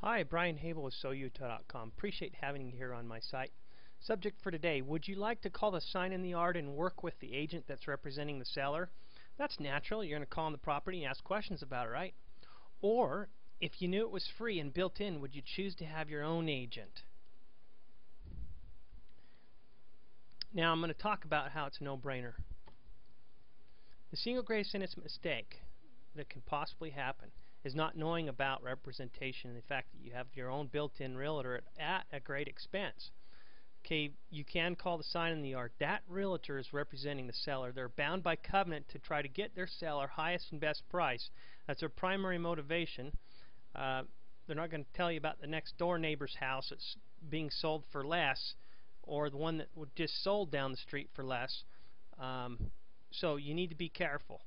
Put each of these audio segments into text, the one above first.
Hi, Brian Habel with SoUtah.com. Appreciate having you here on my site. Subject for today, would you like to call the sign in the yard and work with the agent that's representing the seller? That's natural. You're going to call on the property and ask questions about it, right? Or, if you knew it was free and built in, would you choose to have your own agent? Now I'm going to talk about how it's a no-brainer. The single greatest innocent mistake that can possibly happen is not knowing about representation and the fact that you have your own built-in realtor at a great expense. Okay, you can call the sign in the yard. That realtor is representing the seller. They're bound by covenant to try to get their seller highest and best price. That's their primary motivation. They're not going to tell you about the next door neighbor's house that's being sold for less, or the one that just sold down the street for less. So you need to be careful.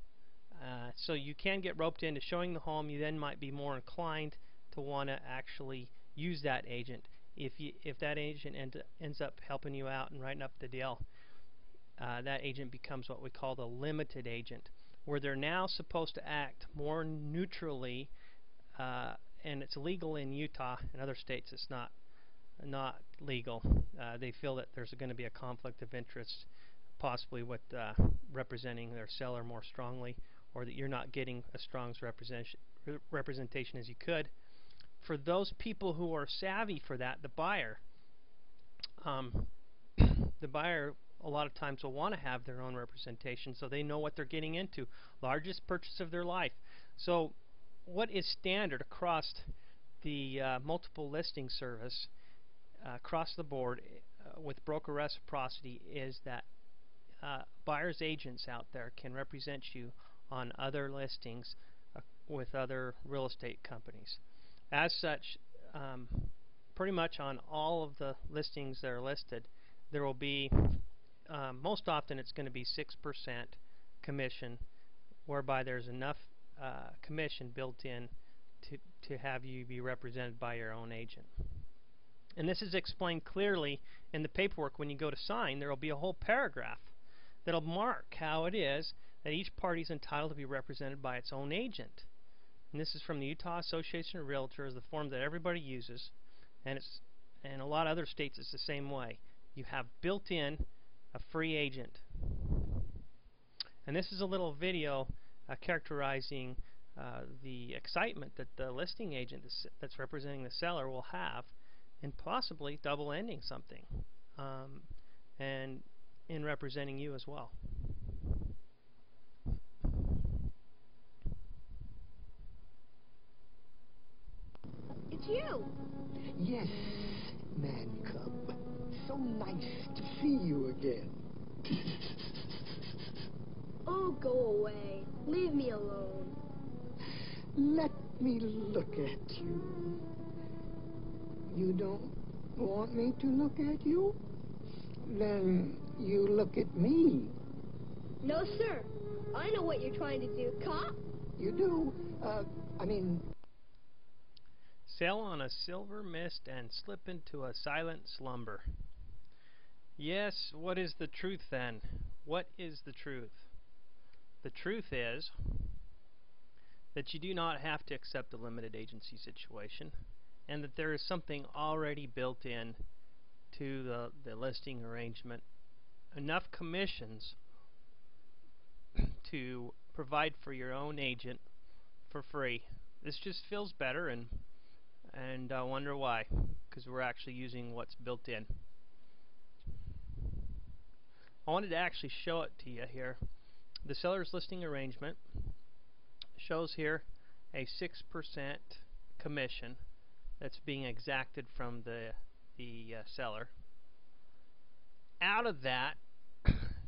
So you can get roped into showing the home. You then might be more inclined to want to actually use that agent. If that agent ends up helping you out and writing up the deal, that agent becomes what we call the limited agent, where they're now supposed to act more neutrally, and it's legal in Utah. In other states it's not legal. They feel that there's going to be a conflict of interest, possibly with representing their seller more strongly, or that you're not getting as strong representation as you could. For those people who are savvy for that, the buyer a lot of times will want to have their own representation so they know what they're getting into. Largest purchase of their life. So what is standard across the multiple listing service across the board with broker reciprocity is that buyer's agents out there can represent you on other listings with other real estate companies. As such, pretty much on all of the listings that are listed, there will be, most often it's going to be 6% commission, whereby there's enough commission built in to have you be represented by your own agent. And this is explained clearly in the paperwork. When you go to sign, there will be a whole paragraph that'll mark how it is that each party is entitled to be represented by its own agent. And this is from the Utah Association of Realtors, the form that everybody uses, and in a lot of other states it's the same way. You have built in a free agent. And this is a little video characterizing the excitement that the listing agent that's representing the seller will have in possibly double-ending something, and in representing you as well. It's you. Yes, man cub. So nice to see you again. Oh, go away. Leave me alone. Let me look at you. You don't want me to look at you? Then you look at me. No, sir. I know what you're trying to do, cop. You do? I mean... Sail on a silver mist and slip into a silent slumber. Yes, what is the truth then? What is the truth? The truth is that you do not have to accept a limited agency situation, and that there is something already built in to the listing arrangement. Enough commissions to provide for your own agent for free. This just feels better, and I wonder why, because we're actually using what's built in. I wanted to actually show it to you here. The seller's listing arrangement shows here a 6% commission that's being exacted from the seller. Out of that,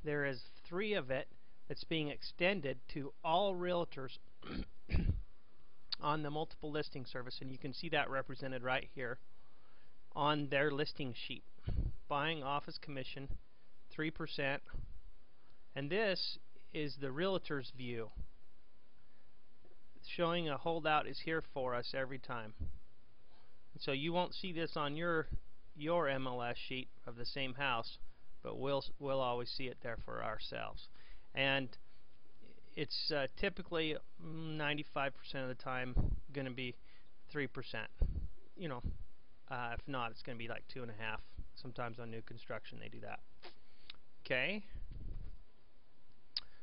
there is 3 of it that's being extended to all realtors on the multiple listing service, and you can see that represented right here on their listing sheet. Buying office commission 3%, and this is the realtor's view, showing a holdout is here for us every time. So you won't see this on your MLS sheet of the same house, but we'll always see it there for ourselves. And it's typically 95% of the time going to be 3%. you know, if not, it's going to be like 2.5. Sometimes on new construction they do that. Okay.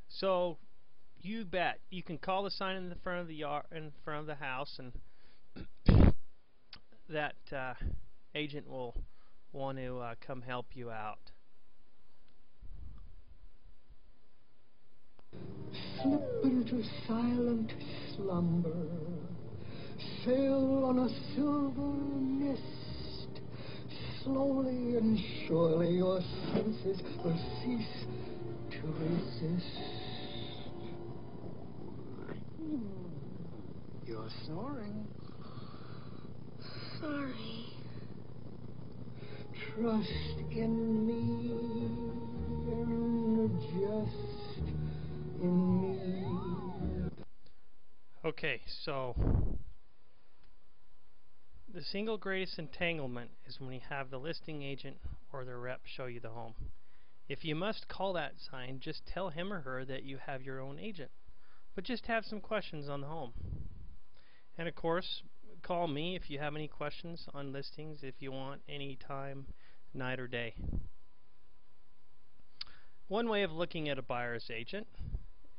So you bet you can call the sign in the front of the yard, in front of the house, and that agent will want to come help you out. Slip into silent slumber, sail on a silver mist. Slowly and surely your senses will cease to resist. You're snoring. Sorry. Trust in me, and just in me. Okay, so the single greatest entanglement is when you have the listing agent or the rep show you the home. If you must call that sign, just tell him or her that you have your own agent, but just have some questions on the home. And of course, call me if you have any questions on listings, if you want, any time, night or day. One way of looking at a buyer's agent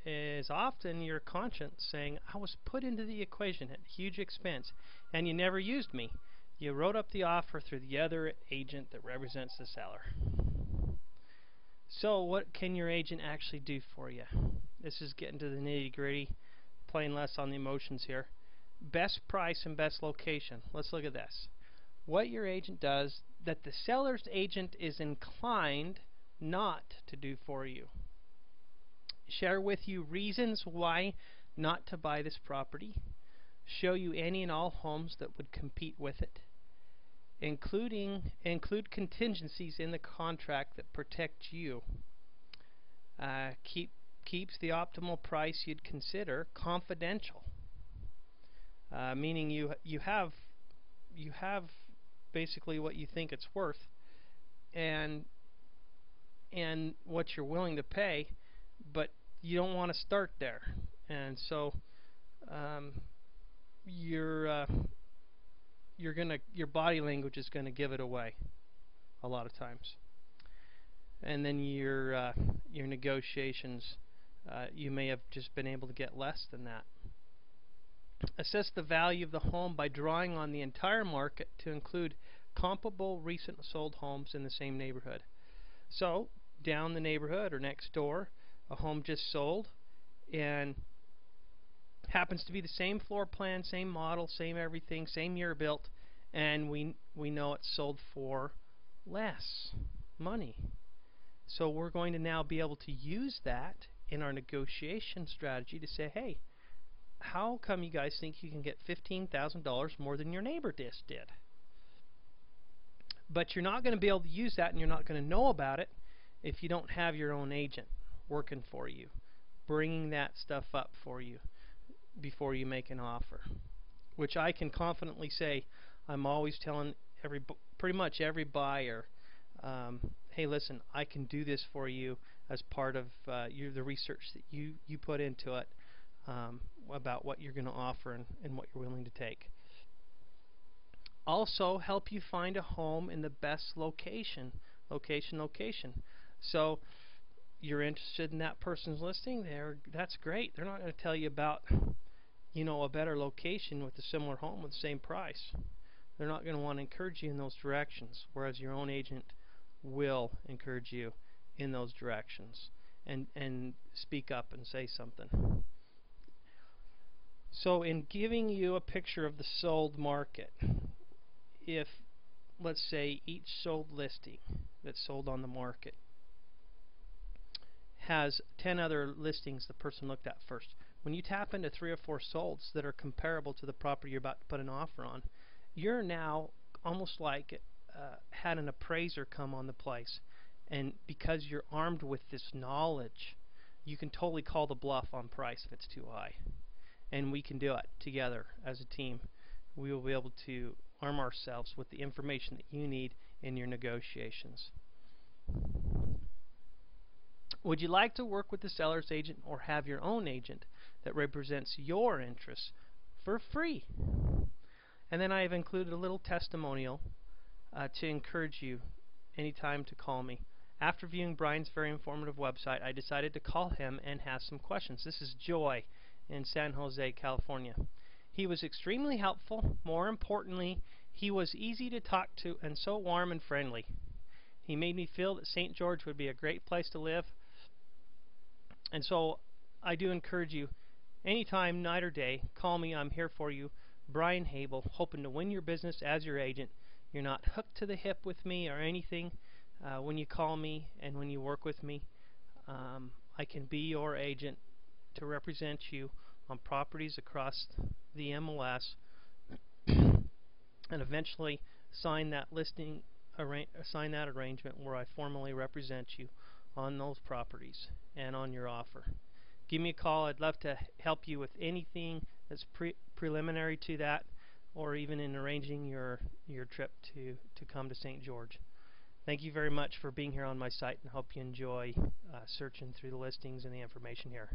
is often your conscience saying, I was put into the equation at huge expense and you never used me. You wrote up the offer through the other agent that represents the seller. So what can your agent actually do for you? This is getting to the nitty-gritty, playing less on the emotions here. Best price and best location. Let's look at this. What your agent does that the seller's agent is inclined not to do for you. Share with you reasons why not to buy this property. Show you any and all homes that would compete with it. Include contingencies in the contract that protect you. Keeps the optimal price you'd consider confidential. Meaning you have basically what you think it's worth and what you're willing to pay, but you don't want to start there, and so your body language is gonna give it away a lot of times, and then your negotiations, you may have just been able to get less than that. Assess the value of the home by drawing on the entire market to include comparable recent sold homes in the same neighborhood. So, down the neighborhood or next door, a home just sold and happens to be the same floor plan, same model, same everything, same year built, and we know it's sold for less money. So we're going to now be able to use that in our negotiation strategy to say, hey, how come you guys think you can get $15,000 more than your neighbor just did? But you're not going to be able to use that, and you're not going to know about it if you don't have your own agent working for you, bringing that stuff up for you before you make an offer. Which I can confidently say, I'm always telling pretty much every buyer, hey, listen, I can do this for you as part of the research that you put into it about what you're going to offer and what you're willing to take. Also help you find a home in the best location. So you're interested in that person's listing there, that's great. They're not going to tell you about a better location with a similar home with the same price. They're not going to want to encourage you in those directions, whereas your own agent will encourage you in those directions and speak up and say something. So in giving you a picture of the sold market, if, let's say, each sold listing that's sold on the market has 10 other listings the person looked at first, when you tap into 3 or 4 solds that are comparable to the property you're about to put an offer on, you're now almost like had an appraiser come on the place, and because you're armed with this knowledge, you can totally call the bluff on price if it's too high. And we can do it together as a team. We will be able to arm ourselves with the information that you need in your negotiations. Would you like to work with the seller's agent or have your own agent that represents your interests for free? And then I have included a little testimonial to encourage you anytime to call me. After viewing Brian's very informative website, I decided to call him and have some questions. This is Joy in San Jose, California. He was extremely helpful. More importantly, he was easy to talk to and so warm and friendly. He made me feel that St. George would be a great place to live. And so I do encourage you, anytime, night or day, call me. I'm here for you. Brian Habel, hoping to win your business as your agent. You're not hooked to the hip with me or anything when you call me and when you work with me. I can be your agent to represent you on properties across the MLS and eventually sign that arrangement where I formally represent you on those properties and on your offer. Give me a call. I'd love to help you with anything that's preliminary to that, or even in arranging your trip to come to St. George. Thank you very much for being here on my site, and hope you enjoy searching through the listings and the information here.